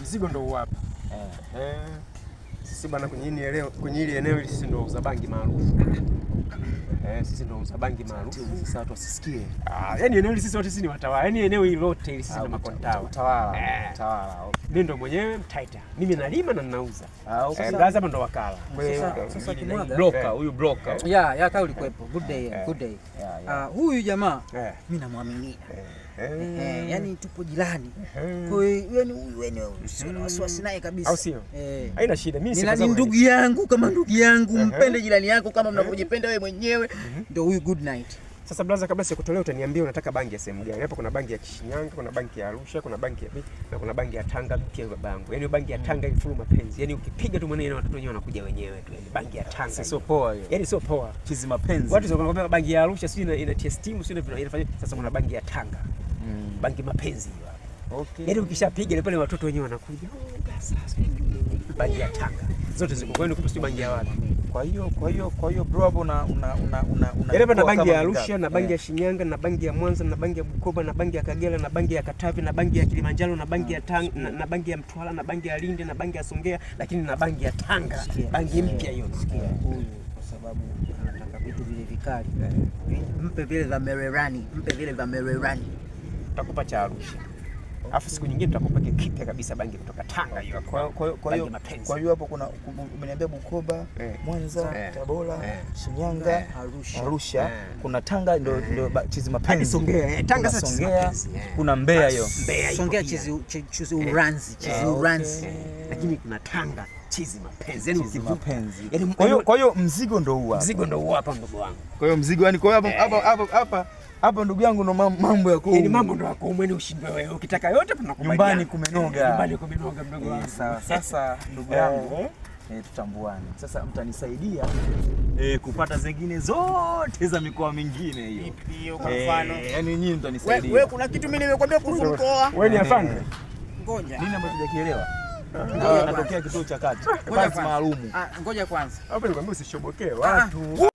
Mzigo ndo hapa. Sisi bwana kwenye hili eneo sisi ndo wauza bangi maarufu. Sisi ndo wauza bangi maarufu. Sasa watu wasisikie. Yaani eneo hili sisi wote sisi ni watawala. Yaani eneo hili lote hili sisi ndo makontawa. Utawala. Mimi ndo mwenyewe mtaita. Mimi nalima na ninauza. Brother hapa ndo wakala. Sasa kimwaga broker, huyu broker. Ya kama ulikuwepo. Good day. Huyu jamaa mimi namwaminia. Yaani tupo jirani. Kwa hiyo yani huyu sio wasiwasi naye kabisa. Au sio? Haina shida. Mimi ni ndugu yangu kama ndugu yangu, mpende jirani yako kama mnavyojipenda wewe mwenyewe. Ndio huyu Good Night. Sasa brother, kabla sikutolea utaniambia unataka bangi ya sehemu gani? Hapa kuna bangi ya Kishinyanga, kuna bangi ya Arusha, kuna bangi ya na kuna bangi ya Tanga pia babangu. Yaani bangi ya Tanga ni full mapenzi. Yaani ukipiga tu mwenyewe na watoto wenyewe wanakuja wenyewe tu. Yaani bangi ya Tanga sio poa hiyo. Yaani sio poa. Chizi mapenzi. Watu wanakwambia bangi ya Arusha sio ina steam sio inafanya. Sasa kuna bangi ya Tanga. Bangi mapenzi hiyo. Okay. Yaani ukishapiga ile pale watoto wenyewe wanakuja. Sasa bangi ya Tanga. Zote ziko kwenu kupo sio bangi ya watu. Kwa hiyo bro hapo una na bangi ya Arusha na bangi ya Shinyanga na bangi ya Mwanza na bangi ya Bukoba na bangi ya Kagera na bangi ya Katavi na bangi ya Kilimanjaro na bangi ya Tanga na bangi ya Mtwara na bangi ya Lindi na bangi ya Songea, lakini na bangi ya Tanga, bangi mpya hiyo. Huyu kwa sababu anataka vitu vile vikali. Mpe vile vya Mererani. Tutakupa cha Arusha. Alafu siku nyingine tutakupa kipya kabisa bangi kutoka Tanga hiyo. Kwa hiyo hapo kuna umeniambia Bukoba, Mwanza, Tabora, Shinyanga, Arusha, kuna Tanga ndio chizi mapenzi. Songea. Tanga sasa Songea. Kuna Mbeya hiyo. Songea chizi uranzi. Lakini kuna Tanga chizi mapenzi. Yaani chizi mapenzi. Kwa hiyo mzigo ndio huu hapa. Mzigo ndio huu hapa ndugu wangu. Kwa hiyo mzigo yani kwa hapa ndugu yangu ndo mambo ya ni mambo ndo yako mwenye ushindwe wewe. Ukitaka yote tunakubaliana. Nyumbani kumenoga. Nyumbani kumenoga mdogo wangu. Sawa. Sasa ndugu yangu tutambuane. Sasa mtanisaidia kupata zingine zote za mikoa mingine hiyo. Ipi hiyo kwa mfano? Yaani nyinyi mtanisaidia. Wewe kuna kitu mimi nimekwambia kuhusu mkoa. Wewe ni afande. Ngoja. Nini ambacho hujakielewa? Natokea kituo cha kati. Kazi maalumu. Ngoja kwanza. Hapo nikwambia usishobokee watu.